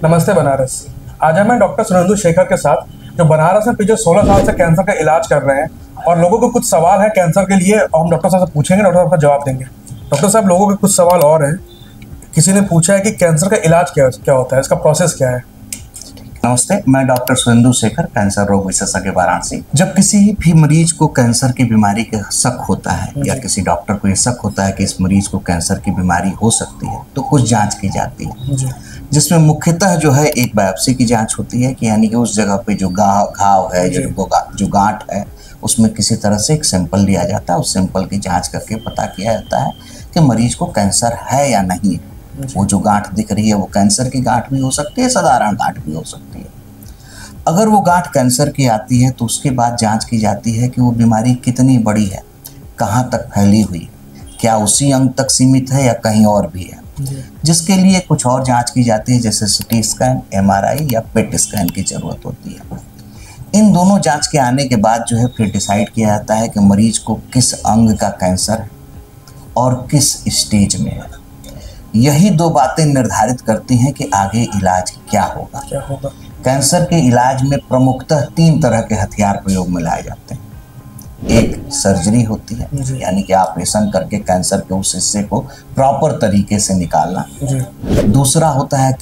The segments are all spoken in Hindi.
नमस्ते बनारस। आज हम डॉक्टर सुरेंदु शेखर के साथ, जो बनारस में पिछले 16 साल से कैंसर का इलाज कर रहे हैं और लोगों को कुछ सवाल है कैंसर के लिए और हम डॉक्टर साहब से पूछेंगे, डॉक्टर साहब का जवाब देंगे। डॉक्टर साहब, लोगों के कुछ सवाल और हैं। किसी ने पूछा है कि कैंसर का इलाज क्या होता है, इसका प्रोसेस क्या है। नमस्ते, मैं डॉक्टर सुरेंदु शेखर, कैंसर रोग विशेषज्ञ वाराणसी। जब किसी भी मरीज को कैंसर की बीमारी का शक होता है या किसी डॉक्टर को ये शक होता है कि इस मरीज को कैंसर की बीमारी हो सकती है, तो कुछ जांच की जाती है, जिसमें मुख्यतः जो है एक बायोप्सी की जांच होती है कि यानी कि उस जगह पे जो घाव है, जो गांठ है, उसमें किसी तरह से एक सैंपल लिया जाता है। उस सैंपल की जांच करके पता किया जाता है कि मरीज को कैंसर है या नहीं है। वो जो गांठ दिख रही है वो कैंसर की गांठ भी हो सकती है, साधारण गांठ भी हो सकती है। अगर वो गांठ कैंसर की आती है तो उसके बाद जांच की जाती है कि वो बीमारी कितनी बड़ी है, कहाँ तक फैली हुई, क्या उसी अंग तक सीमित है या कहीं और भी है, जिसके लिए कुछ और जांच की जाती है, जैसे सीटी स्कैन, एमआरआई या पेट स्कैन की जरूरत होती है। इन दोनों जांच के आने के बाद जो है फिर डिसाइड किया जाता है कि मरीज को किस अंग का कैंसर है और किस स्टेज में है। यही दो बातें निर्धारित करती हैं कि आगे इलाज क्या होगा। कैंसर के इलाज में प्रमुखतः 3 तरह के हथियार प्रयोग में लाए जाते हैं। एक सर्जरी होती है, यानी कि ऑपरेशन करके कैंसर के उस हिस्से को प्रॉपर तरीके से निकालना। दूसरा होता है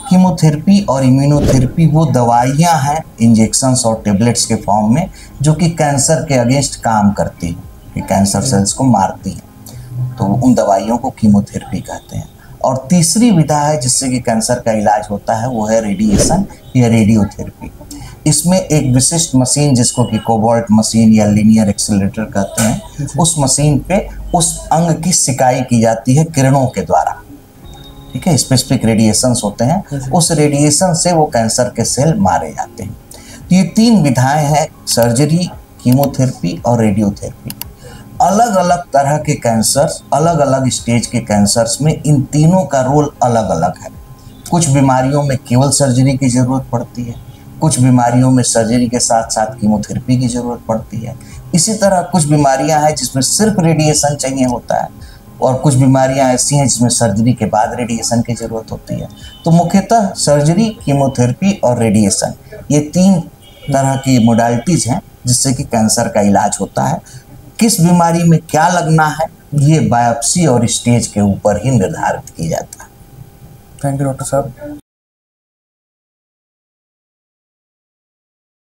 कीमोथेरेपी और इम्यूनोथेरेपी वो दवाइयाँ हैं, इंजेक्शंस और टेबलेट्स के फॉर्म में, जो कि कैंसर के अगेंस्ट काम करती हैं, कि कैंसर सेल्स को मारती हैं। तो उन दवाइयों को कीमोथेरेपी कहते हैं। और तीसरी विधा है जिससे कि कैंसर का इलाज होता है, वो है रेडिएशन या रेडियोथेरेपी। इसमें एक विशिष्ट मशीन, जिसको कि कोबाल्ट मशीन या लीनियर एक्सेलरेटर कहते हैं, उस मशीन पे उस अंग की सिकाई की जाती है किरणों के द्वारा। ठीक है, स्पेसिफिक रेडिएशंस होते हैं, उस रेडिएशन से वो कैंसर के सेल मारे जाते हैं। तो ये 3 विधाएं हैं, सर्जरी, कीमोथेरेपी और रेडियोथेरेपी। अलग अलग तरह के कैंसर्स, अलग अलग स्टेज के कैंसर्स में इन तीनों का रोल अलग अलग है। कुछ बीमारियों में केवल सर्जरी की ज़रूरत पड़ती है, कुछ बीमारियों में सर्जरी के साथ साथ कीमोथेरेपी की ज़रूरत पड़ती है। इसी तरह कुछ बीमारियां हैं जिसमें सिर्फ रेडिएशन चाहिए होता है, और कुछ बीमारियां ऐसी हैं जिसमें सर्जरी के बाद रेडिएशन की ज़रूरत होती है। तो मुख्यतः सर्जरी, कीमोथेरेपी और रेडिएशन, ये 3 तरह की मोडालिटीज़ हैं जिससे कि कैंसर का इलाज होता है। किस बीमारी में क्या लगना है, ये बायोप्सी और स्टेज के ऊपर ही निर्धारित किया जाता है। थैंक यू डॉक्टर साहब।